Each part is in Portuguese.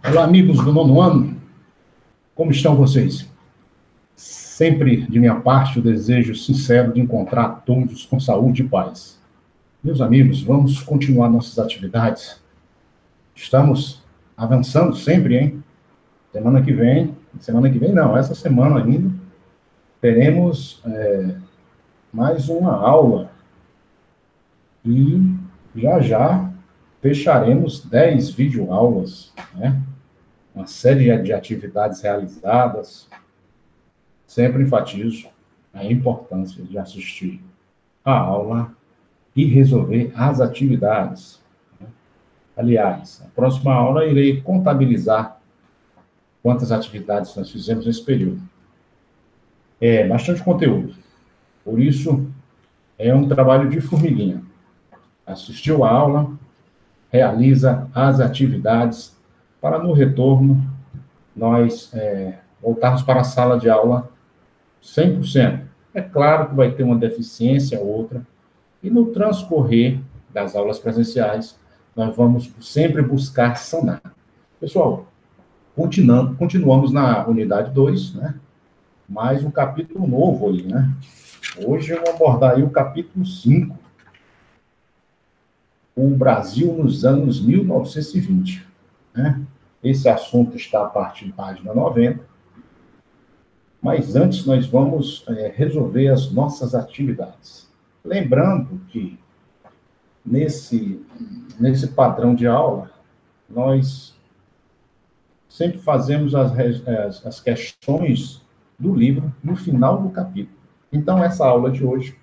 Olá, amigos do nono ano, como estão vocês? Sempre, de minha parte, o desejo sincero de encontrar todos com saúde e paz. Meus amigos, vamos continuar nossas atividades. Estamos avançando sempre, hein? Semana que vem não, essa semana ainda, teremos mais uma aula e já fecharemos 10 videoaulas, né? Uma série de atividades realizadas. Sempre enfatizo a importância de assistir a aula e resolver as atividades. Aliás, na próxima aula irei contabilizar quantas atividades nós fizemos nesse período. É bastante conteúdo. Por isso, é um trabalho de formiguinha. Assistiu a aula, realiza as atividades, para no retorno nós voltarmos para a sala de aula 100%. É claro que vai ter uma deficiência ou outra, e no transcorrer das aulas presenciais, nós vamos sempre buscar sanar. Pessoal, continuamos na unidade 2, né? Mais um capítulo novo aí, né? Hoje eu vou abordar aí o capítulo 5. O Brasil nos anos 1920, né? Esse assunto está a partir da página 90. Mas antes nós vamos resolver as nossas atividades. Lembrando que nesse padrão de aula, nós sempre fazemos as questões do livro no final do capítulo. Então, essa aula de hoje,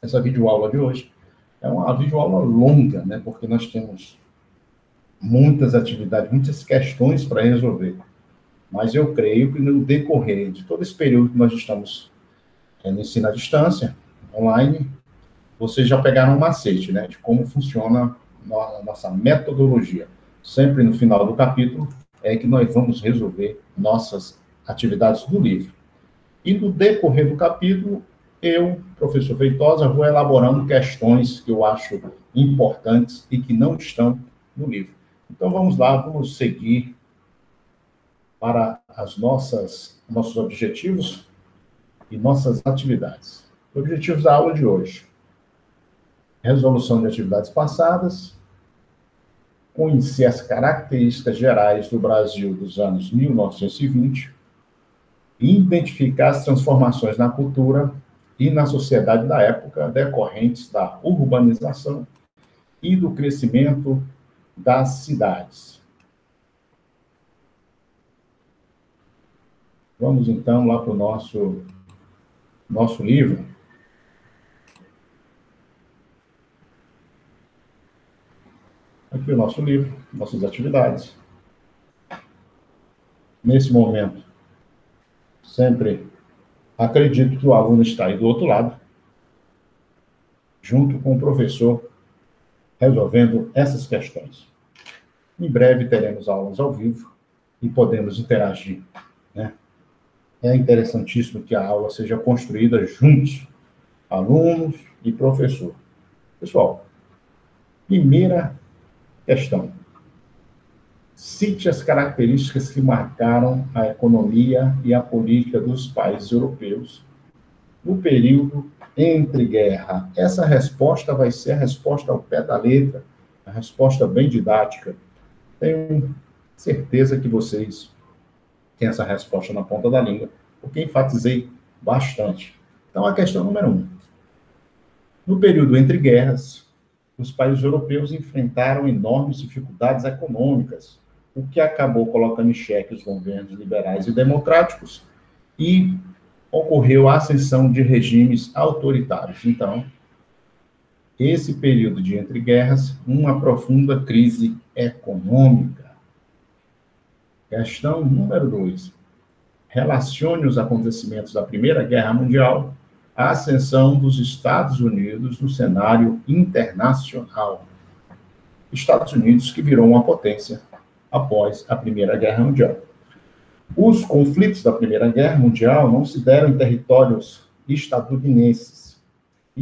essa videoaula de hoje, é uma videoaula longa, né? Porque nós temos muitas atividades, muitas questões para resolver. Mas eu creio que no decorrer de todo esse período que nós estamos no ensino à distância, online, vocês já pegaram um macete, né, de como funciona a nossa metodologia. Sempre no final do capítulo é que nós vamos resolver nossas atividades do livro. E no decorrer do capítulo, eu, professor Feitosa, vou elaborando questões que eu acho importantes e que não estão no livro. Então, vamos lá, vamos seguir para nossos objetivos e nossas atividades. Objetivos da aula de hoje: resolução de atividades passadas, conhecer as características gerais do Brasil dos anos 1920, identificar as transformações na cultura e na sociedade da época decorrentes da urbanização e do crescimento das cidades. Vamos, então, lá para o nosso livro. Aqui o nosso livro, nossas atividades. Nesse momento, sempre acredito que o aluno está aí do outro lado, junto com o professor, resolvendo essas questões. Em breve teremos aulas ao vivo e podemos interagir, né? É interessantíssimo que a aula seja construída juntos, alunos e professor. Pessoal, primeira questão. Cite as características que marcaram a economia e a política dos países europeus no período entre guerra. Essa resposta vai ser a resposta ao pé da letra, a resposta bem didática. Tenho certeza que vocês têm essa resposta na ponta da língua, porque enfatizei bastante. Então, a questão número 1. No período entre guerras, os países europeus enfrentaram enormes dificuldades econômicas, o que acabou colocando em xeque os governos liberais e democráticos, e ocorreu a ascensão de regimes autoritários. Então, esse período de entre guerras, uma profunda crise econômica. Questão número 2. Relacione os acontecimentos da Primeira Guerra Mundial à ascensão dos Estados Unidos no cenário internacional. Estados Unidos que virou uma potência após a Primeira Guerra Mundial. Os conflitos da Primeira Guerra Mundial não se deram em territórios estadunidenses,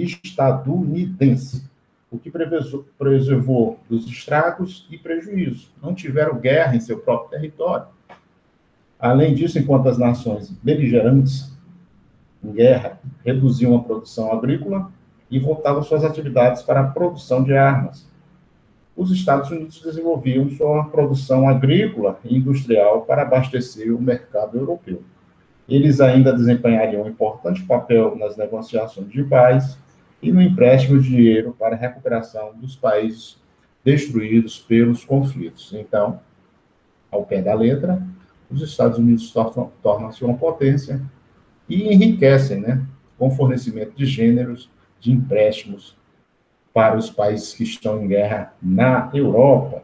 estadunidense, o que preservou dos estragos e prejuízos. Não tiveram guerra em seu próprio território. Além disso, enquanto as nações beligerantes em guerra reduziam a produção agrícola e voltavam suas atividades para a produção de armas, os Estados Unidos desenvolviam sua produção agrícola e industrial para abastecer o mercado europeu. Eles ainda desempenhariam um importante papel nas negociações de paz e no empréstimo de dinheiro para a recuperação dos países destruídos pelos conflitos. Então, ao pé da letra, os Estados Unidos tornam-se uma potência e enriquecem, né, com fornecimento de gêneros, de empréstimos para os países que estão em guerra na Europa.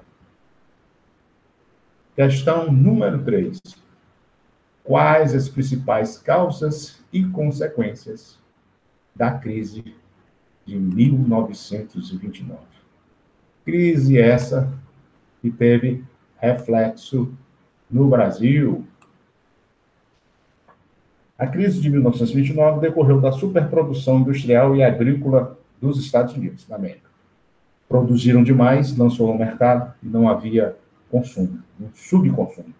Questão número 3. Quais as principais causas e consequências da crise de 1929? Crise essa que teve reflexo no Brasil. A crise de 1929 decorreu da superprodução industrial e agrícola dos Estados Unidos, da América. Produziram demais, lançou ao mercado e não havia consumo, um subconsumo.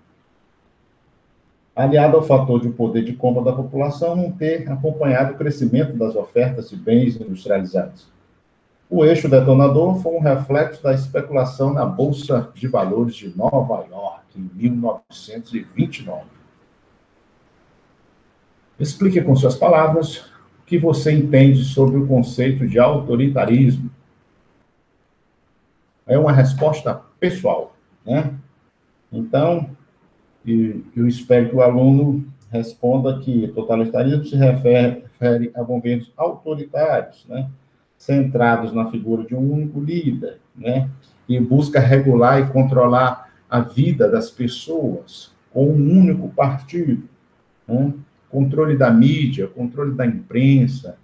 Aliado ao fator de o poder de compra da população não ter acompanhado o crescimento das ofertas de bens industrializados. O eixo detonador foi um reflexo da especulação na Bolsa de Valores de Nova York, em 1929. Explique com suas palavras o que você entende sobre o conceito de autoritarismo. É uma resposta pessoal, né? Então, eu espero que o aluno responda que totalitarismo se refere a governos autoritários, né? Centrados na figura de um único líder, né? Que busca regular e controlar a vida das pessoas com um único partido, né? Controle da mídia, controle da imprensa,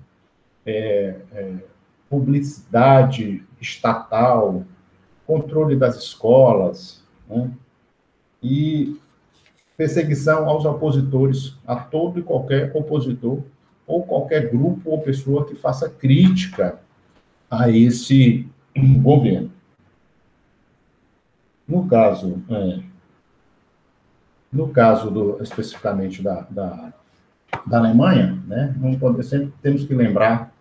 publicidade estatal, controle das escolas, né? E perseguição aos opositores, a todo e qualquer opositor, ou qualquer grupo ou pessoa que faça crítica a esse governo. No caso especificamente da Alemanha, né, sempre temos que lembrar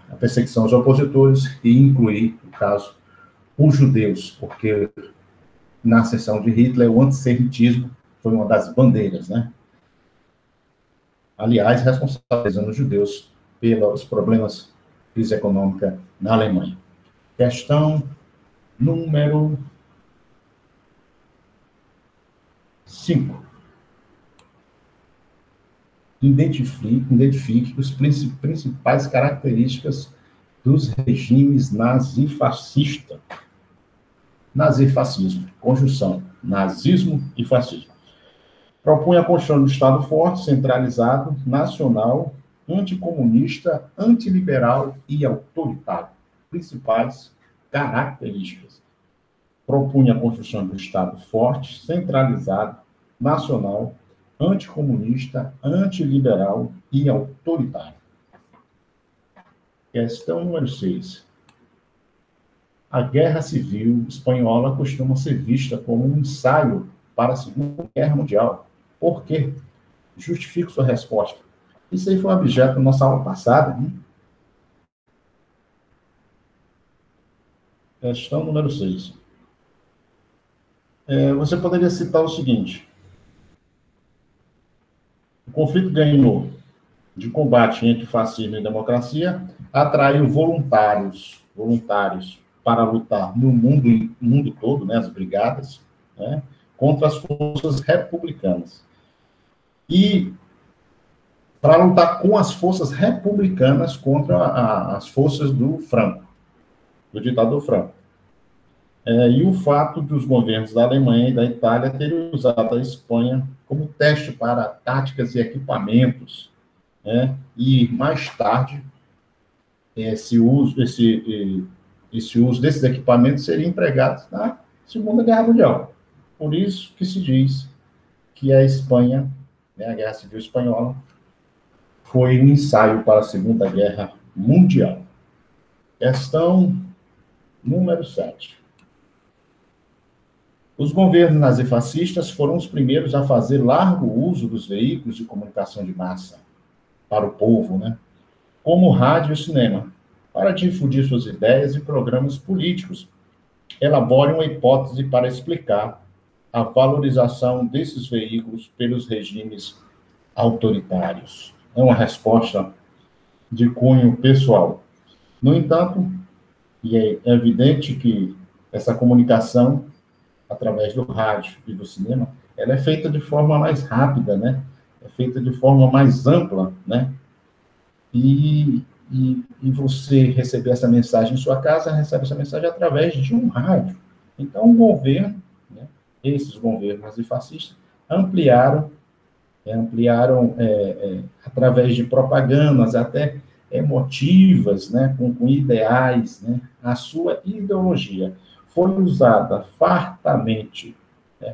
a perseguição aos opositores e incluir, no caso, os judeus, porque na ascensão de Hitler, o antissemitismo foi uma das bandeiras, né? Aliás, responsabilizando os judeus pelos problemas de crise econômica na Alemanha. Questão número 5. Identifique as principais características dos regimes nazifascista. Nazifascismo, conjunção, nazismo e fascismo. Propunha a construção do Estado forte, centralizado, nacional, anticomunista, antiliberal e autoritário. Principais características. Propunha a construção do Estado forte, centralizado, nacional, anticomunista, antiliberal e autoritário. Questão número 6. A Guerra Civil Espanhola costuma ser vista como um ensaio para a Segunda Guerra Mundial. Por quê? Justifique sua resposta. Isso aí foi um objeto da nossa aula passada, né? Questão número 6. Você poderia citar o seguinte: o conflito ganhou de combate entre fascismo e democracia, atraiu voluntários para lutar no mundo todo, né, as brigadas, né, contra as forças republicanas. E para lutar com as forças republicanas contra as forças do Franco, do ditador Franco. E o fato dos governos da Alemanha e da Itália terem usado a Espanha como teste para táticas e equipamentos, né? E mais tarde esse uso desses equipamentos seria empregado na Segunda Guerra Mundial. Por isso que se diz que a Espanha, né, a Guerra Civil Espanhola, foi um ensaio para a Segunda Guerra Mundial. Questão número 7. Os governos nazifascistas foram os primeiros a fazer largo uso dos veículos de comunicação de massa para o povo, né? Como rádio e cinema, para difundir suas ideias e programas políticos. Elabore uma hipótese para explicar a valorização desses veículos pelos regimes autoritários. É uma resposta de cunho pessoal. No entanto, e é evidente que essa comunicação, através do rádio e do cinema, ela é feita de forma mais rápida, né? É feita de forma mais ampla, né? E você receber essa mensagem em sua casa, recebe essa mensagem através de um rádio. Então, o governo, né, esses governos nazifascistas, ampliaram através de propagandas, até emotivas, né, com ideais, né, a sua ideologia. Foi usada fartamente,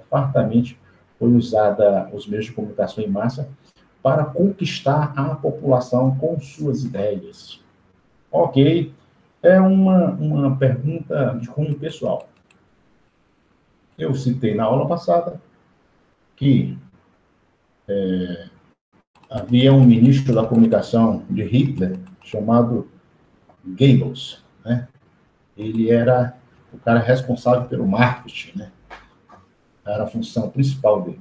fartamente foi usada os meios de comunicação em massa para conquistar a população com suas ideias. Ok, é uma pergunta de cunho pessoal. Eu citei na aula passada que havia um ministro da comunicação de Hitler chamado Goebbels, né? Ele era o cara responsável pelo marketing, né? Era a função principal dele.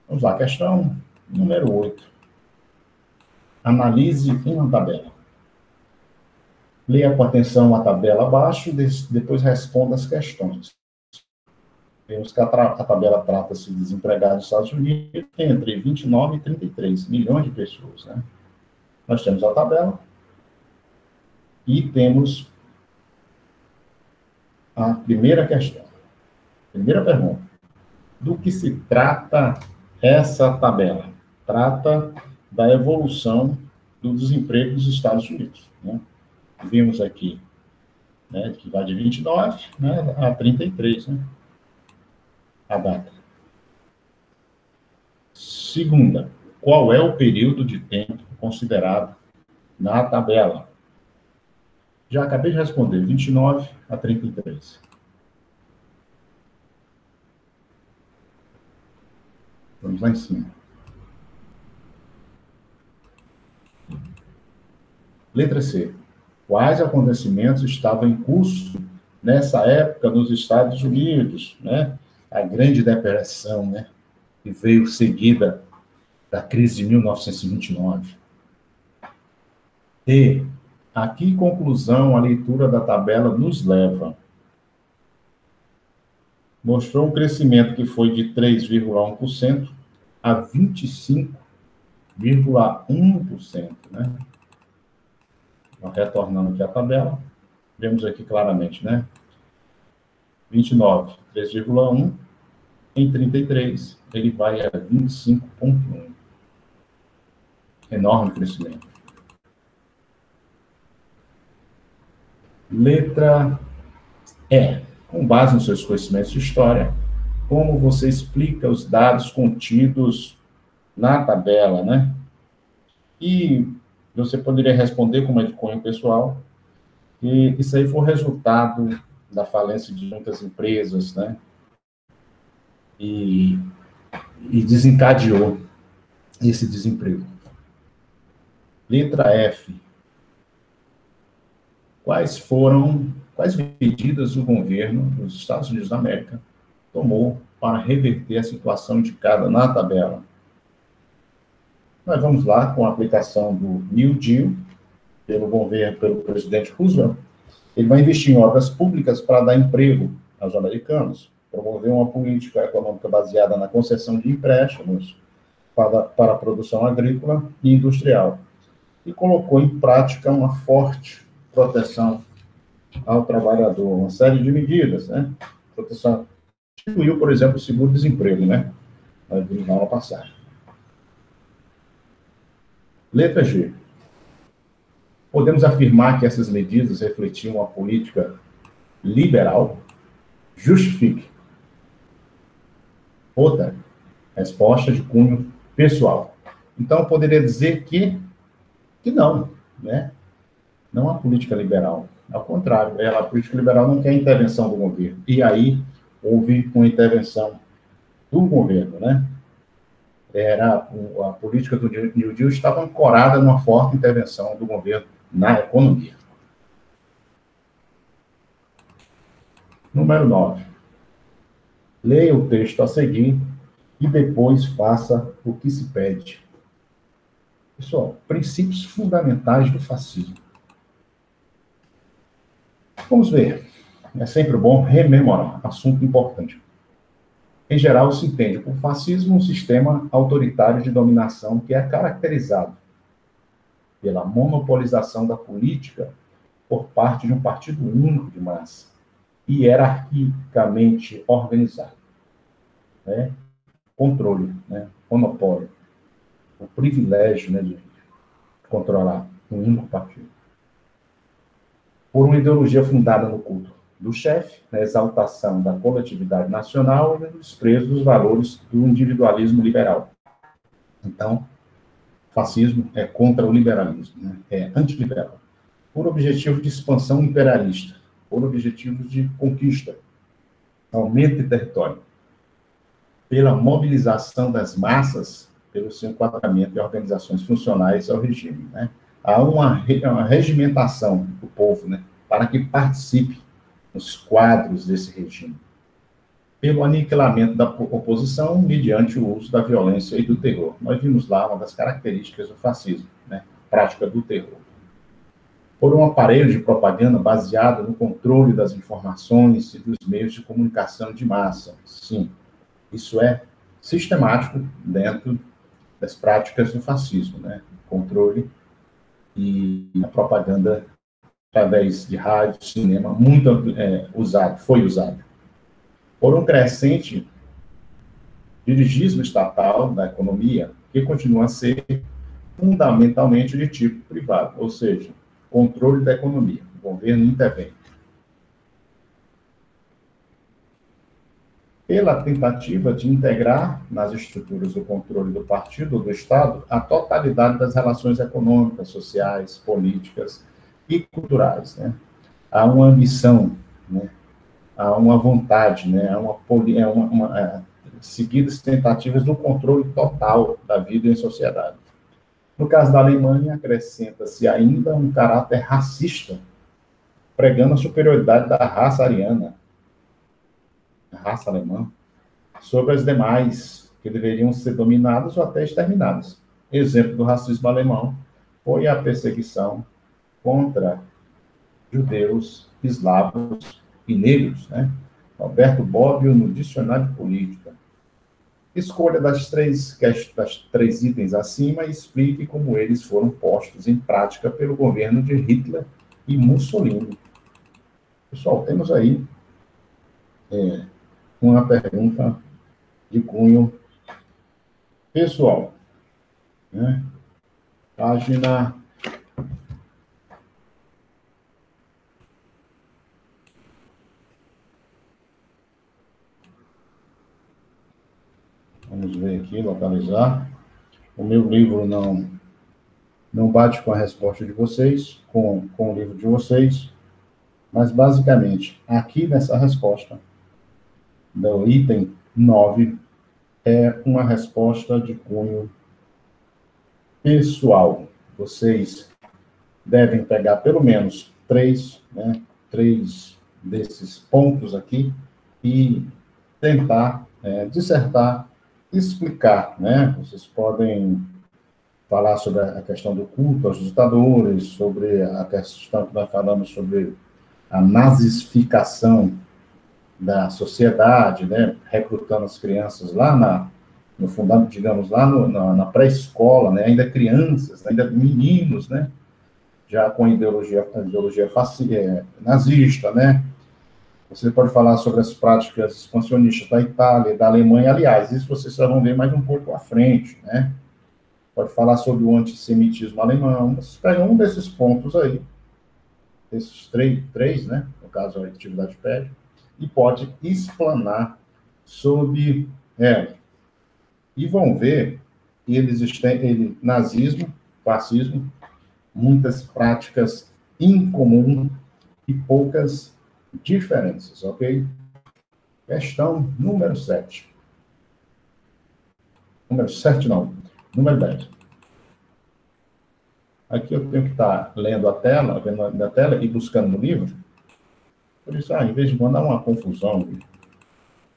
Vamos lá, questão número 8. Analise em uma tabela. Leia com atenção a tabela abaixo e depois responda as questões. Vemos que a tabela trata-se de desempregados dos Estados Unidos entre 29 e 33 milhões de pessoas, né? Nós temos a tabela e temos a primeira questão. Primeira pergunta. Do que se trata essa tabela? Trata da evolução do desemprego nos Estados Unidos, né? Vimos aqui, né, que vai de 29, né, a 33, né? A data. Segunda, qual é o período de tempo considerado na tabela? Já acabei de responder, 29 a 33. Vamos lá em cima. Letra C. Quais acontecimentos estavam em curso nessa época nos Estados Unidos, né? A Grande Depressão, né? Que veio seguida da crise de 1929. E a que conclusão a leitura da tabela nos leva? Mostrou um crescimento que foi de 3,1% a 25,1%, né? Retornando aqui a tabela, vemos aqui claramente, né? 29, 3,1, em 33, ele vai a 25,1. Enorme crescimento. Letra E. Com base nos seus conhecimentos de história, como você explica os dados contidos na tabela, né? E você poderia responder como é de cunho pessoal, que isso aí foi o resultado da falência de muitas empresas, né? E desencadeou esse desemprego. Letra F. Quais medidas o governo dos Estados Unidos da América tomou para reverter a situação indicada na tabela? Nós vamos lá com a aplicação do New Deal pelo presidente Roosevelt. Ele vai investir em obras públicas para dar emprego aos americanos, promover uma política econômica baseada na concessão de empréstimos para a produção agrícola e industrial, e colocou em prática uma forte proteção ao trabalhador, uma série de medidas, né? Proteção. Instituiu, por exemplo, o seguro-desemprego, né? Nós vimos na aula passada. Letra G. Podemos afirmar que essas medidas refletiam uma política liberal? Justifique. Outra resposta de cunho pessoal. Então, eu poderia dizer que que não, né? Não a política liberal. Ao contrário, a política liberal não quer intervenção do governo. E aí houve uma intervenção do governo, né? A política do New Deal estava ancorada numa forte intervenção do governo na economia. Número 9. Leia o texto a seguir e depois faça o que se pede. Pessoal, princípios fundamentais do fascismo. Vamos ver. É sempre bom rememorar, assunto importante. Em geral, se entende por fascismo um sistema autoritário de dominação que é caracterizado pela monopolização da política por parte de um partido único de massa, hierarquicamente organizado. Né? Controle, né? Monopólio, o privilégio, né, de controlar um único partido. Por uma ideologia fundada no culto do chefe, na exaltação da coletividade nacional e no desprezo dos valores do individualismo liberal. Então, fascismo é contra o liberalismo, né? É antiliberal. Por objetivo de expansão imperialista, por objetivos de conquista, aumento de território, pela mobilização das massas, pelo seu enquadramento em organizações funcionais ao regime, né? Há uma regimentação do povo, né, para que participe nos quadros desse regime, pelo aniquilamento da oposição mediante o uso da violência e do terror. Nós vimos lá uma das características do fascismo, né, prática do terror. Por um aparelho de propaganda baseado no controle das informações e dos meios de comunicação de massa. Sim, isso é sistemático dentro das práticas do fascismo, né? Controle e a propaganda através de rádio, cinema, muito foi usado. Por um crescente dirigismo estatal da economia, que continua a ser fundamentalmente de tipo privado, ou seja, controle da economia, o governo intervém. Pela tentativa de integrar nas estruturas do controle do partido ou do Estado a totalidade das relações econômicas, sociais, políticas e culturais, né? Há uma ambição, né? Há uma vontade, né? Há seguidas tentativas do controle total da vida em sociedade. No caso da Alemanha, acrescenta-se ainda um caráter racista, pregando a superioridade da raça ariana, a raça alemã, sobre as demais, que deveriam ser dominadas ou até exterminadas. Exemplo do racismo alemão foi a perseguição contra judeus, eslavos e negros, né? Roberto Bobbio, no Dicionário de Política. Escolha das três itens acima e explique como eles foram postos em prática pelo governo de Hitler e Mussolini. Pessoal, temos aí uma pergunta de cunho pessoal, né? Página... Vamos ver aqui, localizar. O meu livro não bate com a resposta de vocês, com o livro de vocês, mas, basicamente, aqui nessa resposta, do item 9, é uma resposta de cunho pessoal. Vocês devem pegar pelo menos três desses pontos aqui e tentar dissertar, explicar, né? Vocês podem falar sobre a questão do culto aos ditadores, sobre a questão que nós falamos sobre a nazificação da sociedade, né? Recrutando as crianças lá no fundamento, digamos, lá na pré-escola, né? Ainda crianças, ainda meninos, né? Já com a ideologia nazista, né? Você pode falar sobre as práticas expansionistas da Itália, da Alemanha, aliás, isso vocês só vão ver mais um pouco à frente, né? Pode falar sobre o antissemitismo alemão. Vocês pegam um desses pontos aí, esses três, né? No caso, a atividade pede, e pode explanar sobre ela. E vão ver nazismo, fascismo, muitas práticas incomuns e poucas diferenças, ok? Questão número 7. Número 7 não, número 10. Aqui eu tenho que estar lendo a tela, vendo a tela e buscando no livro. Por isso, em vez de mandar uma confusão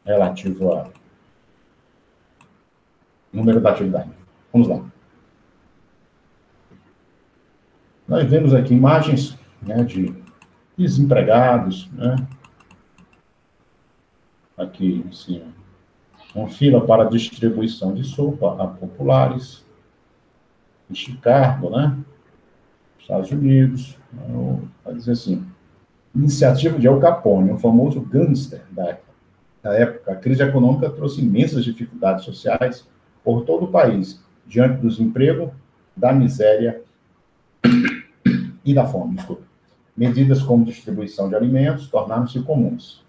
relativo a número da atividade. Vamos lá. Nós vemos aqui imagens, né, de desempregados, né? Aqui em cima. Uma fila para distribuição de sopa a populares. Em Chicago, né? Estados Unidos. Vai dizer assim. Iniciativa de Al Capone, um famoso gangster da época. A crise econômica trouxe imensas dificuldades sociais por todo o país, diante do desemprego, da miséria e da fome. Desculpa. Medidas como distribuição de alimentos tornaram-se comuns.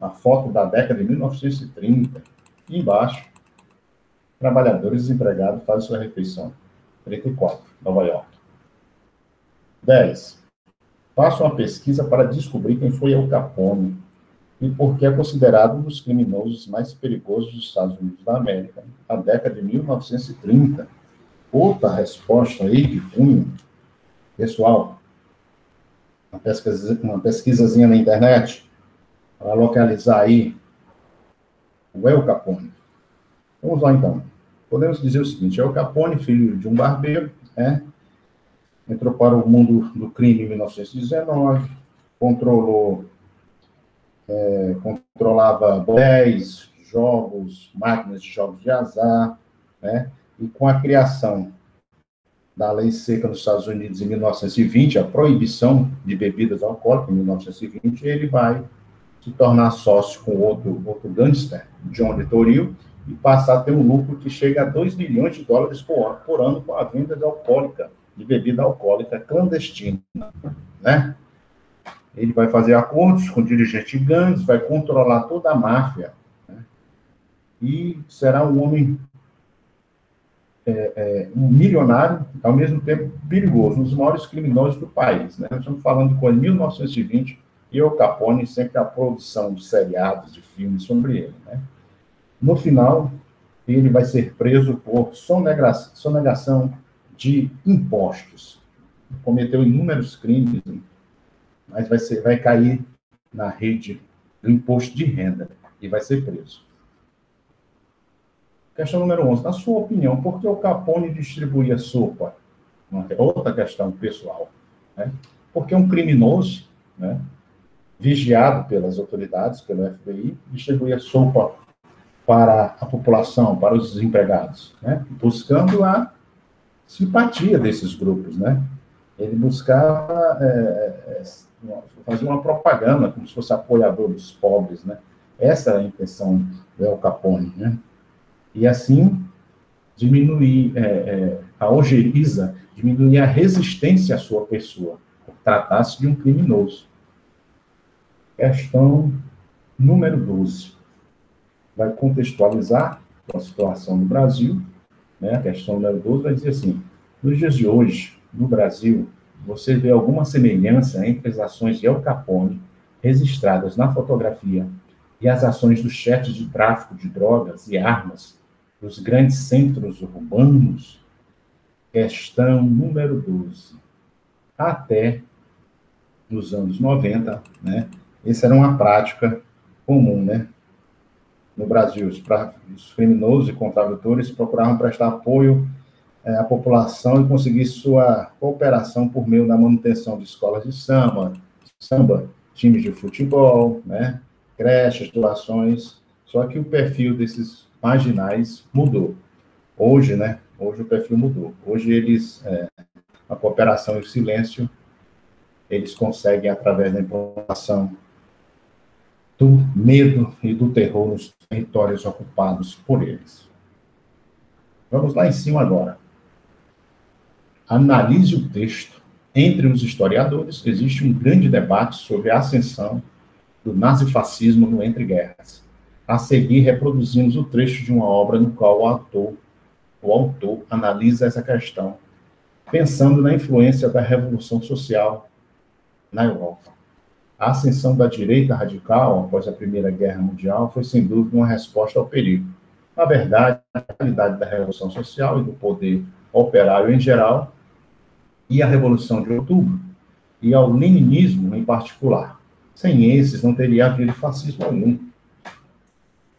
A foto da década de 1930, e embaixo, trabalhadores desempregados fazem sua refeição. 34, Nova York. 10. Faça uma pesquisa para descobrir quem foi Al Capone e por que é considerado um dos criminosos mais perigosos dos Estados Unidos da América, na década de 1930. Outra resposta aí de cunho. Pessoal, uma pesquisazinha na internet para localizar aí o Al Capone. Vamos lá, então. Podemos dizer o seguinte: Al Capone, filho de um barbeiro, entrou para o mundo do crime em 1919, controlava bordéis, jogos, máquinas de jogos de azar, né? E com a criação da lei seca nos Estados Unidos em 1920, a proibição de bebidas alcoólicas em 1920, ele vai se tornar sócio com outro gangster, John de Toril, e passar a ter um lucro que chega a $2 milhões por ano com a venda de bebida alcoólica clandestina, né? Ele vai fazer acordos com dirigentes de gangues, vai controlar toda a máfia, né? E será um homem um milionário, ao mesmo tempo perigoso, um dos maiores criminosos do país, né? Nós estamos falando com ele em 1920, e Al Capone sempre a produção de seriados, de filmes sobre ele, né? No final, ele vai ser preso por sonegação de impostos. Cometeu inúmeros crimes, mas vai cair na rede do imposto de renda e vai ser preso. Questão número 11. Na sua opinião, por que o Capone distribuía sopa? Outra questão pessoal, né? Porque um criminoso, né, vigiado pelas autoridades, pelo FBI, distribuía sopa para a população, para os desempregados, né? Buscando a simpatia desses grupos, né? Ele buscava fazer uma propaganda, como se fosse apoiador dos pobres, né? Essa era a intenção do Al Capone, né? E assim, diminuir a ojeriza, diminuir a resistência à sua pessoa, por tratar-se de um criminoso. Questão número 12. Vai contextualizar a situação do Brasil, né? A questão número 12 vai dizer assim: nos dias de hoje, no Brasil, você vê alguma semelhança entre as ações de Al Capone, registradas na fotografia, e as ações dos chefes de tráfico de drogas e armas dos grandes centros urbanos? Questão número 12. Até nos anos 90, né? Essa era uma prática comum, né? No Brasil, os criminosos e contraventores procuravam prestar apoio à população e conseguir sua cooperação por meio da manutenção de escolas de samba, times de futebol, né, creches, doações. Só que o perfil desses marginais mudou. Hoje, né? Hoje o perfil mudou. Hoje a cooperação e o silêncio, eles conseguem através da implantação do medo e do terror nos territórios ocupados por eles. Vamos lá em cima agora. Analise o texto. Entre os historiadores, existe um grande debate sobre a ascensão do nazifascismo no Entre Guerras. A seguir, reproduzimos o trecho de uma obra no qual o autor analisa essa questão pensando na influência da Revolução Social na Europa. A ascensão da direita radical após a Primeira Guerra Mundial foi, sem dúvida, uma resposta ao perigo. Na verdade, a realidade da Revolução Social e do poder operário em geral, e a Revolução de Outubro, e ao leninismo em particular. Sem esses, não teria havido fascismo algum.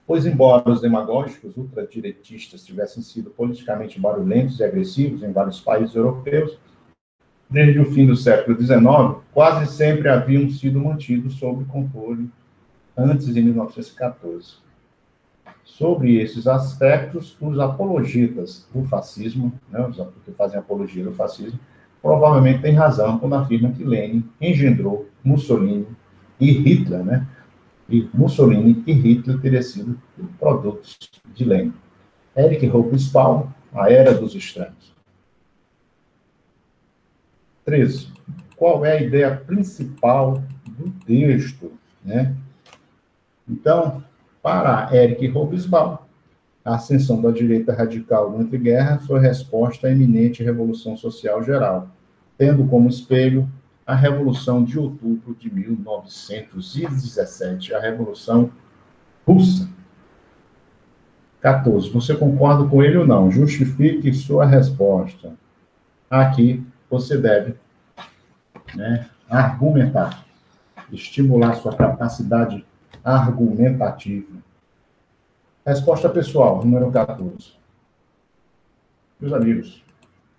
Pois, embora os demagógicos ultradireitistas tivessem sido politicamente barulhentos e agressivos em vários países europeus, desde o fim do século XIX, quase sempre haviam sido mantidos sob controle antes de 1914. Sobre esses aspectos, os apologetas do fascismo, né, os que fazem apologia do fascismo, provavelmente têm razão quando afirmam que Lenin engendrou Mussolini e Hitler, né? E Mussolini e Hitler teriam sido produtos de Lenin. Eric Hobsbawm, A Era dos Estranhos. 13. Qual é a ideia principal do texto, né? Então, para Eric Hobsbawm, a ascensão da direita radical durante a guerra foi resposta à iminente revolução social geral, tendo como espelho a Revolução de Outubro de 1917, a Revolução Russa. 14. Você concorda com ele ou não? Justifique sua resposta. Aqui você deve, né, argumentar, estimular sua capacidade argumentativa. Resposta pessoal, número 14. Meus amigos,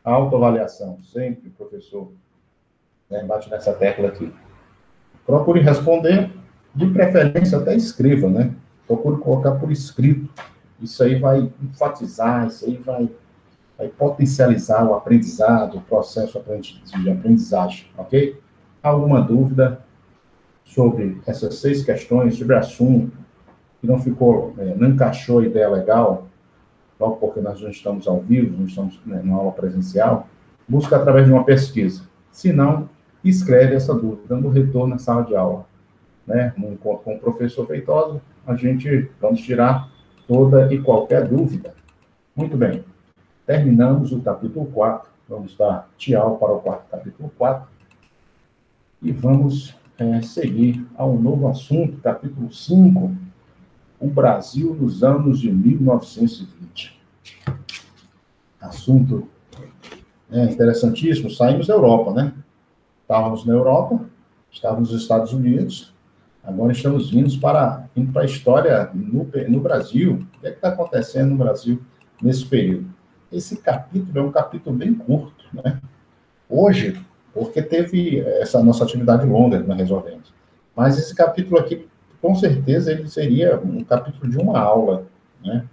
a autoavaliação, sempre, professor, né, bate nessa tecla aqui. Procure responder, de preferência até escreva, né? Procure colocar por escrito. Isso aí vai enfatizar, isso aí vai potencializar o aprendizado, o processo de aprendizagem, ok? Alguma dúvida sobre essas 6 questões, sobre o assunto, que não ficou, não encaixou a ideia legal, logo porque nós não estamos ao vivo, não estamos, né, numa aula presencial, busca através de uma pesquisa. Se não, escreve essa dúvida no retorno à sala de aula, né? No encontro com o professor Feitosa, vamos tirar toda e qualquer dúvida. Muito bem. Terminamos o capítulo 4. Vamos dar tchau para o capítulo 4. E vamos seguir ao novo assunto, capítulo 5, o Brasil nos anos de 1920. Assunto interessantíssimo. Saímos da Europa, né? Estávamos na Europa, estávamos nos Estados Unidos, agora estamos indo para a história no Brasil. O que é que está acontecendo no Brasil nesse período? Esse capítulo é um capítulo bem curto, né? Hoje, porque teve essa nossa atividade longa que nós resolvemos. Mas esse capítulo aqui, com certeza, ele seria um capítulo de uma aula, né?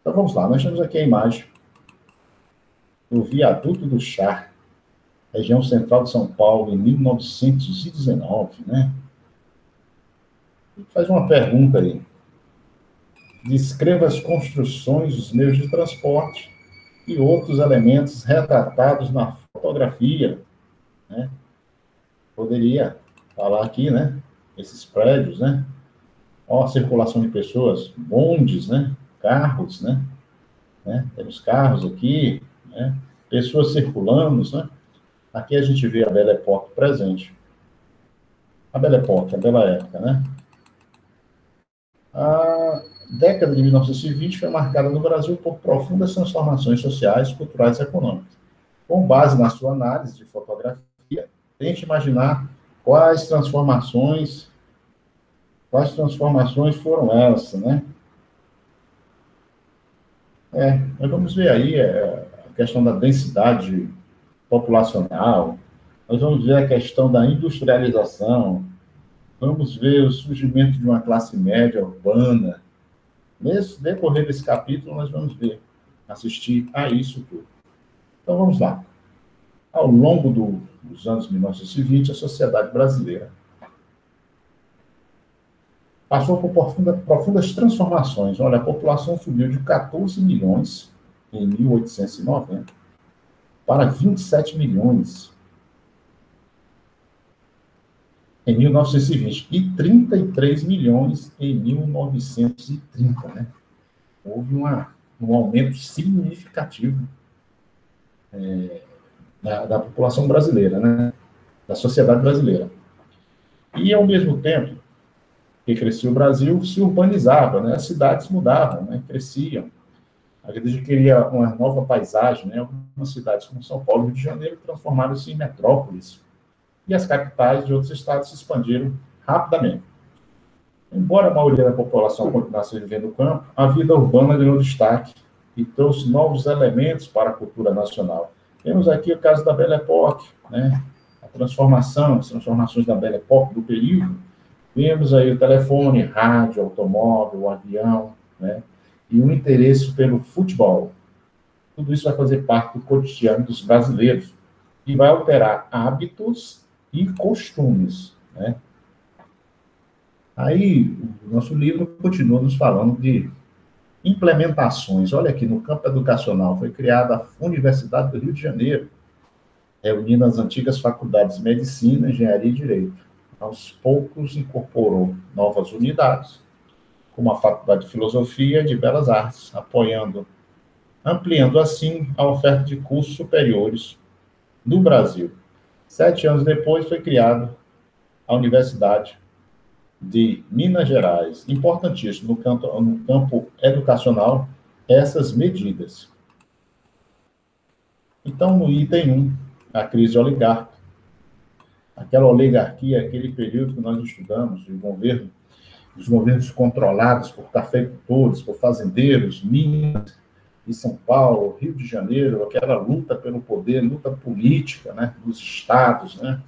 Então, vamos lá. Nós temos aqui a imagem do Viaduto do Chá, região central de São Paulo, em 1919, né? Faz uma pergunta aí. Descreva as construções, os meios de transporte e outros elementos retratados na fotografia, né? Poderia falar aqui, né? Esses prédios, né? Ó, a circulação de pessoas, bondes, né? Carros, né? Temos carros aqui, né? Pessoas circulando, né? Aqui a gente vê a Belle Époque presente. A Belle Époque, a Bela Época, né? A década de 1920 foi marcada no Brasil por profundas transformações sociais, culturais e econômicas. Com base na sua análise de fotografia, tente imaginar quais transformações foram essas, né? Nós vamos ver aí a questão da densidade populacional, nós vamos ver a questão da industrialização, vamos ver o surgimento de uma classe média urbana. Nesse decorrer desse capítulo, nós vamos assistir a isso tudo. Então, vamos lá. Ao longo dos anos 1920, a sociedade brasileira passou por profundas transformações. Olha, a população subiu de 14 milhões em 1890 para 27 milhões em 1920 e 33 milhões em 1930, né? Houve um aumento significativo da população brasileira, né? Da sociedade brasileira. E, ao mesmo tempo que crescia o Brasil, se urbanizava, né? As cidades mudavam, né? Cresciam. A gente queria uma nova paisagem, né? Algumas cidades como São Paulo e Rio de Janeiro transformaram-se em metrópoles. E as capitais de outros estados se expandiram rapidamente. Embora a maioria da população continuasse vivendo no campo, a vida urbana ganhou destaque e trouxe novos elementos para a cultura nacional. Temos aqui o caso da Belle Époque, né? A transformação, as transformações da Belle Époque do período. Vemos aí o telefone, rádio, automóvel, o avião, né? E o interesse pelo futebol. Tudo isso vai fazer parte do cotidiano dos brasileiros e vai alterar hábitos e costumes, né? Aí, o nosso livro continua nos falando de implementações. Olha aqui, no campo educacional, foi criada a Universidade do Rio de Janeiro, reunindo as antigas faculdades de Medicina, Engenharia e Direito. Aos poucos, incorporou novas unidades, como a Faculdade de Filosofia e de Belas Artes, ampliando assim a oferta de cursos superiores no Brasil. 7 anos depois, foi criada a Universidade de Minas Gerais. Importantíssimo no campo educacional essas medidas. Então, no item 1, a crise oligárquica. Aquela oligarquia, aquele período que nós estudamos, os governos controlados por cafeicultores, por fazendeiros, Minas e São Paulo, Rio de Janeiro, aquela luta pelo poder, luta política, né, dos estados, né?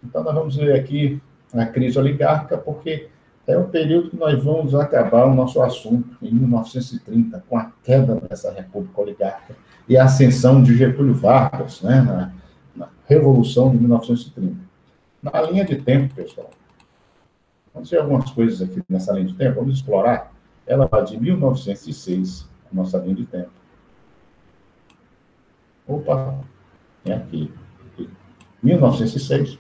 Então, nós vamos ver aqui a crise oligárquica, porque é o período que nós vamos acabar o nosso assunto, em 1930, com a queda dessa república oligárquica e a ascensão de Getúlio Vargas, né, na Revolução de 1930. Na linha de tempo, pessoal, vamos ver algumas coisas aqui nessa linha de tempo, vamos explorar. Ela vai de 1906, a nossa linha de tempo. Opa, tem aqui. 1906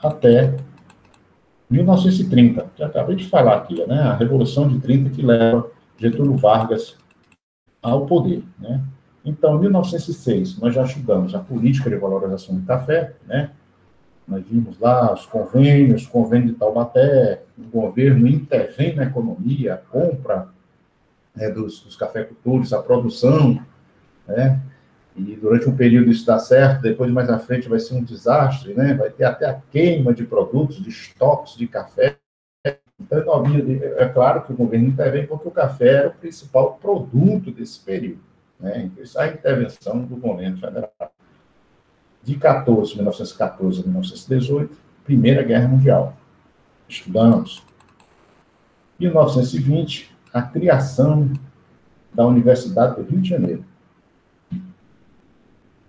até 1930, que acabei de falar aqui, né? A Revolução de 30 que leva Getúlio Vargas ao poder, né? Então, em 1906, nós já estudamos a política de valorização do café, né? Nós vimos lá os convênios, convênio de Taubaté, o governo intervém na economia, a compra, né, dos cafeicultores, a produção, né? E durante um período isso dá certo, depois mais à frente vai ser um desastre, né? Vai ter até a queima de produtos, de estoques de café. Então, é claro que o governo intervém porque o café era o principal produto desse período, né? Então, a intervenção do governo federal. De 1914 a 1918, Primeira Guerra Mundial. Estudamos. 1920, a criação da Universidade do Rio de Janeiro.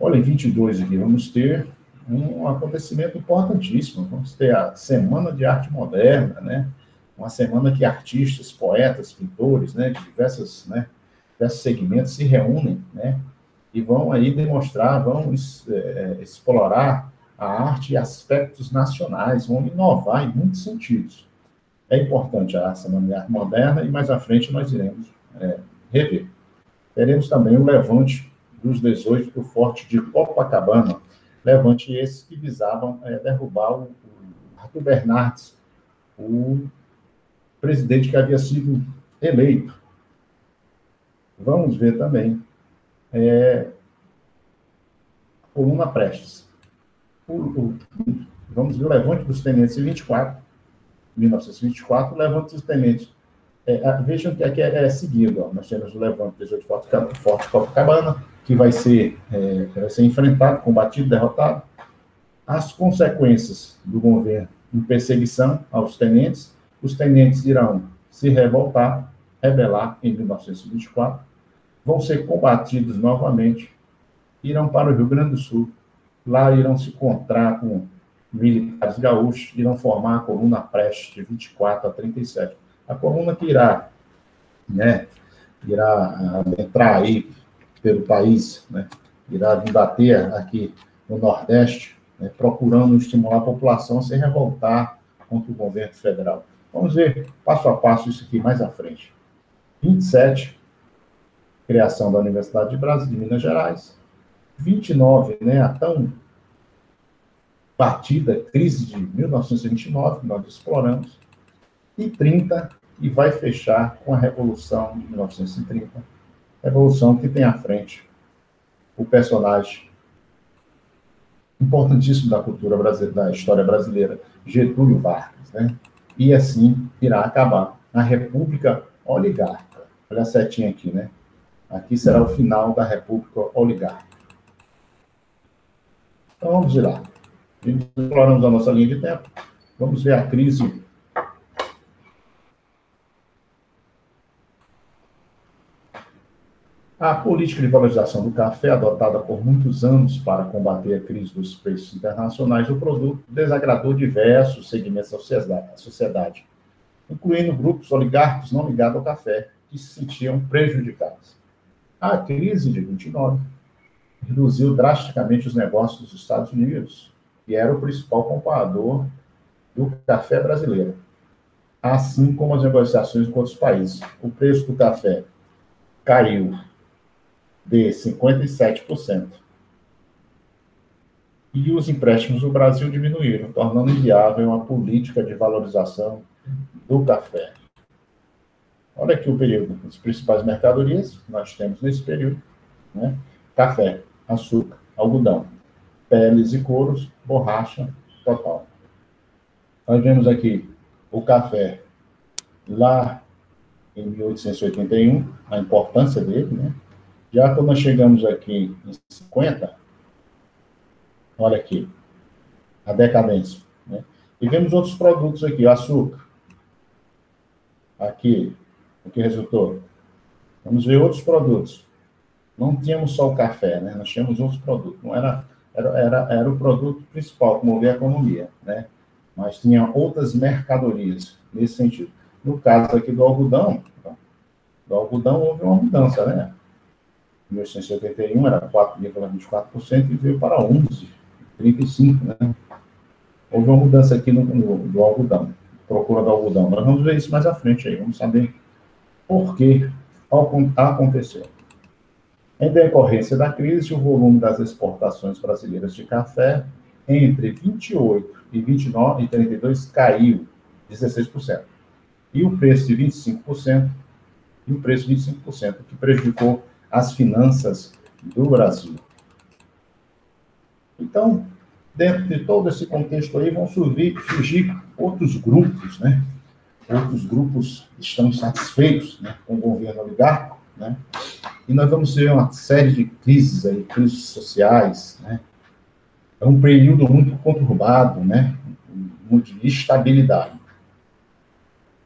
Olha, em 22 aqui vamos ter um acontecimento importantíssimo. Vamos ter a Semana de Arte Moderna, né? Uma semana que artistas, poetas, pintores, né, de diversos segmentos se reúnem, né? E vão aí demonstrar, vão explorar a arte e aspectos nacionais, vão inovar em muitos sentidos. É importante a Semana de Arte Moderna e mais à frente nós iremos rever. Teremos também o levante dos 18 do Forte de Copacabana, levante esses que visavam derrubar o Arthur Bernardes, o presidente que havia sido eleito. Vamos ver também Coluna Prestes. Vamos ver o levante dos tenentes em 1924, o levante dos tenentes. Vejam que aqui é seguido. Ó. Nós temos o levante 18 Forte Copacabana, que vai ser enfrentado, combatido, derrotado. As consequências do governo em perseguição aos tenentes. Os tenentes irão se rebelar em 1924, vão ser combatidos novamente, irão para o Rio Grande do Sul, lá irão se encontrar com militares gaúchos, irão formar a Coluna Prestes, de 24 a 37. A coluna que irá entrar aí pelo país, né, irá debater aqui no Nordeste, né, procurando estimular a população a se revoltar contra o governo federal. Vamos ver passo a passo isso aqui mais à frente. 27, criação da Universidade de Minas Gerais. 29, né, a tão batida crise de 1929, que nós exploramos, e 30, e vai fechar com a Revolução de 1930, revolução que tem à frente o personagem importantíssimo da cultura brasileira, da história brasileira, Getúlio Vargas, né? E assim irá acabar a República Oligarca. Olha a setinha aqui, né? Aqui será o final da República Oligarca. Então vamos lá. Exploramos a nossa linha de tempo. Vamos ver a crise. A política de valorização do café, adotada por muitos anos para combater a crise dos preços internacionais do produto, desagradou diversos segmentos da sociedade, incluindo grupos oligárquicos não ligados ao café, que se sentiam prejudicados. A crise de 29 reduziu drasticamente os negócios dos Estados Unidos, que era o principal comprador do café brasileiro, assim como as negociações com outros países. O preço do café caiu de 57%. E os empréstimos do Brasil diminuíram, tornando inviável uma política de valorização do café. Olha aqui o período. As principais mercadorias que nós temos nesse período, né? Café, açúcar, algodão, peles e couros, borracha, total. Nós vemos aqui o café lá em 1881, a importância dele, né? Já quando nós chegamos aqui em 50, olha aqui, a decadência, né? E vemos outros produtos aqui, o açúcar. Aqui, o que resultou? Vamos ver outros produtos. Não tínhamos só o café, né? Nós tínhamos outros produtos. Não era o produto principal que movia a economia, né? Mas tinha outras mercadorias nesse sentido. No caso aqui do algodão houve uma mudança, né? Em 1881 era 4,24% e veio para 11,35%, né? Houve uma mudança aqui do algodão, procura do algodão. Nós vamos ver isso mais à frente aí, vamos saber por que aconteceu. Em decorrência da crise, o volume das exportações brasileiras de café entre 28 e 29 e 32 caiu 16%. E o preço de 25%, que prejudicou as finanças do Brasil. Então, dentro de todo esse contexto aí, vão surgir outros grupos, né? Outros grupos estão insatisfeitos, né, com o governo oligárquico, né? E nós vamos ver uma série de crises aí, crises sociais, né? É um período muito conturbado, né? Muito de instabilidade.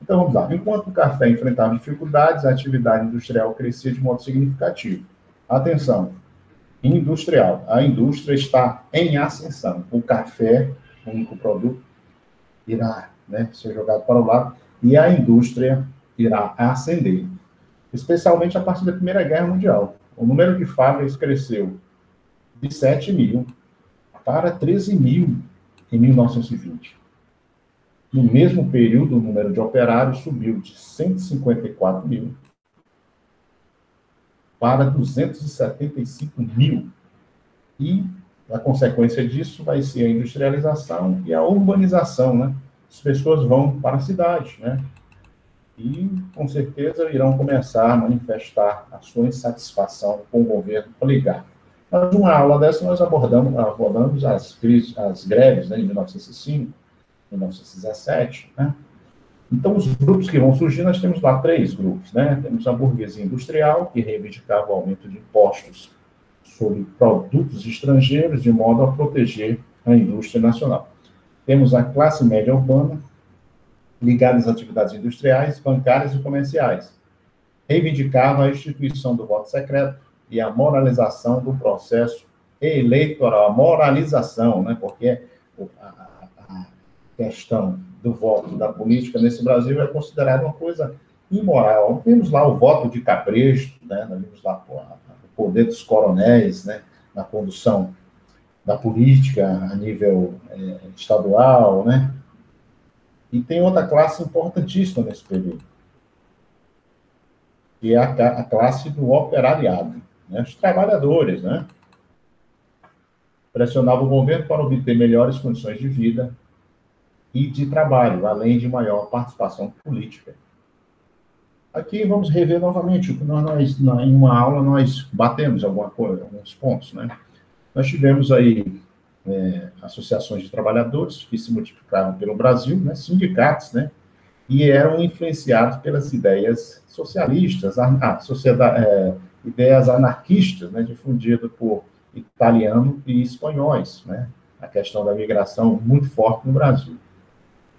Então, vamos lá. Enquanto o café enfrentava dificuldades, a atividade industrial crescia de modo significativo. Atenção, industrial. A indústria está em ascensão. O café, o único produto, irá, né, ser jogado para o lado e a indústria irá ascender, especialmente a partir da Primeira Guerra Mundial. O número de fábricas cresceu de 7 mil para 13 mil em 1920. No mesmo período, o número de operários subiu de 154 mil para 275 mil. E a consequência disso vai ser a industrialização e a urbanização, né? As pessoas vão para a cidade, né? E, com certeza, irão começar a manifestar a sua insatisfação com o governo oligárquico. Mas, numa aula dessa, nós abordamos as greves, né, de 1905, 1917, né? Então, os grupos que vão surgir, nós temos lá 3 grupos, né? Temos a burguesia industrial, que reivindicava o aumento de impostos sobre produtos estrangeiros, de modo a proteger a indústria nacional. Temos a classe média urbana, ligada às atividades industriais, bancárias e comerciais. Reivindicava a instituição do voto secreto e a moralização do processo eleitoral. A moralização, né? Porque a questão do voto, da política nesse Brasil é considerada uma coisa imoral. Temos lá o voto de cabresto, né? Nós vimos lá o poder dos coronéis, né, na condução da política a nível estadual, né? E tem outra classe importantíssima nesse período, que é a classe do operariado, né? Os trabalhadores, né? pressionava o governo para obter melhores condições de vida e de trabalho, além de maior participação política. Aqui vamos rever novamente o que em uma aula nós batemos alguma coisa, alguns pontos, né? Nós tivemos aí associações de trabalhadores que se multiplicaram pelo Brasil, né? Sindicatos, né? E eram influenciados pelas ideias socialistas, ideias anarquistas, né? Difundidas por italianos e espanhóis, né? A questão da migração muito forte no Brasil.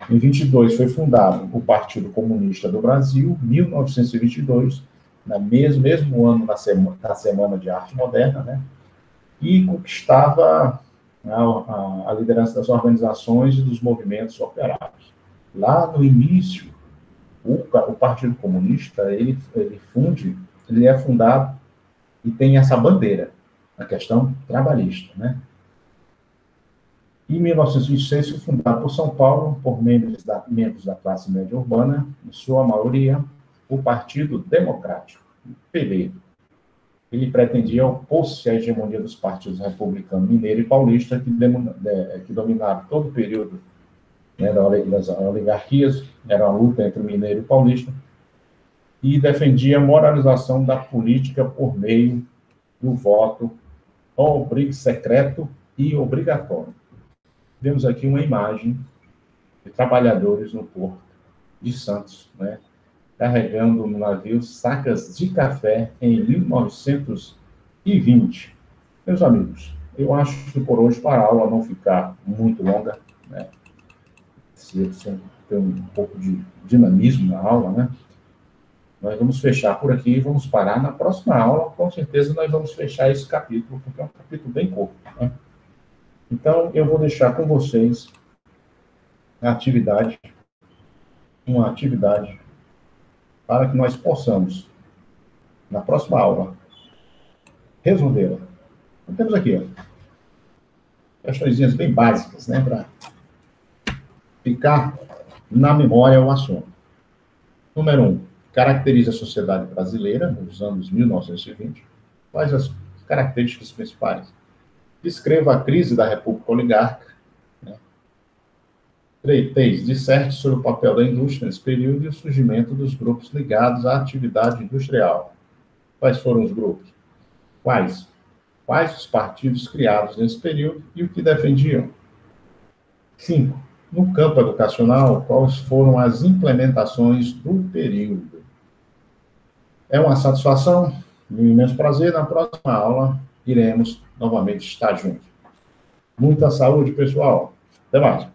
Em 22 foi fundado o Partido Comunista do Brasil, 1922, no mesmo ano da Semana de Arte Moderna, né? E conquistava a liderança das organizações e dos movimentos operários. Lá no início, o Partido Comunista, ele é fundado e tem essa bandeira, a questão trabalhista, né? Em 1926, foi fundado por São Paulo, por membros da classe média urbana, em sua maioria, o Partido Democrático, PB. Ele pretendia opor-se à hegemonia dos partidos republicano, mineiro e paulista, que dominaram todo o período, né, das oligarquias, era uma luta entre o mineiro e o paulista, e defendia a moralização da política por meio do voto secreto e obrigatório. Vemos aqui uma imagem de trabalhadores no porto de Santos, né, carregando no navio sacas de café em 1920. Meus amigos, eu acho que por hoje, para a aula não ficar muito longa, né, se ter um pouco de dinamismo na aula, né, nós vamos fechar por aqui e vamos parar na próxima aula. Com certeza nós vamos fechar esse capítulo, porque é um capítulo bem curto, né? Então, eu vou deixar com vocês uma atividade para que nós possamos, na próxima aula, resolvê-la. Então, temos aqui, ó, questõezinhas bem básicas, né, para ficar na memória o assunto. Número 1, caracteriza a sociedade brasileira nos anos 1920. Quais as características principais? Descreva a crise da República Oligárquica. 3. Disserte sobre o papel da indústria nesse período e o surgimento dos grupos ligados à atividade industrial. Quais foram os grupos? Quais? Quais os partidos criados nesse período e o que defendiam? 5. No campo educacional, quais foram as implementações do período? É uma satisfação e um imenso prazer. Na próxima aula, iremos novamente estar juntos. Muita saúde, pessoal. Até mais.